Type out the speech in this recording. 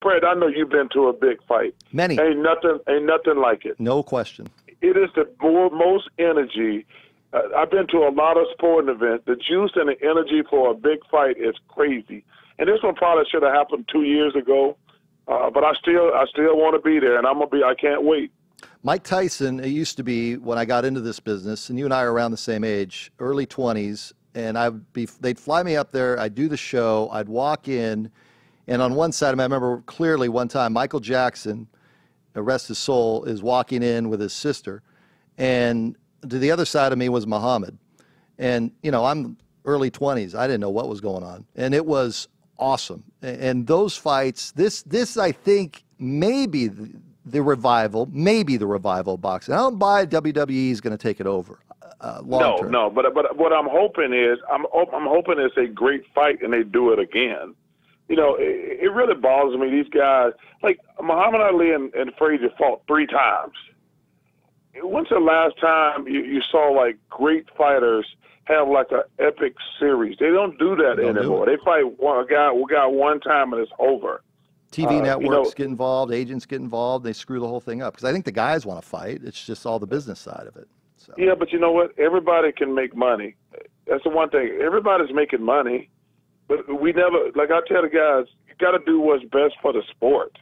Fred, I know you've been to a big fight. Many. Ain't nothing like it. No question. It is the most energy. I've been to a lot of sporting events. The juice and the energy for a big fight is crazy. And this one probably should have happened 2 years ago. But I still want to be there, and I can't wait. Mike Tyson, it used to be when I got into this business, and you and I are around the same age, early 20s, and they'd fly me up there, I'd do the show, I'd walk in, and on one side of me, I remember clearly one time, Michael Jackson, rest his soul, is walking in with his sister, and to the other side of me was Muhammad. And, you know, I'm early 20s, I didn't know what was going on, and it was awesome. And those fights, this I think maybe the revival of boxing. I don't buy WWE is going to take it over long term. No. But what I'm hoping is I'm hoping it's a great fight and they do it again. You know, it really bothers me. These guys, like Muhammad Ali and Frazier, fought 3 times. When's the last time you saw like great fighters have like an epic series? They don't do that anymore. They fight a guy one time and it's over. TV networks get involved, agents get involved, they screw the whole thing up. Because I think the guys want to fight. It's just all the business side of it. So. Yeah, but you know what? Everybody can make money. That's the one thing. Everybody's making money. But we never, like I tell the guys, you got to do what's best for the sport.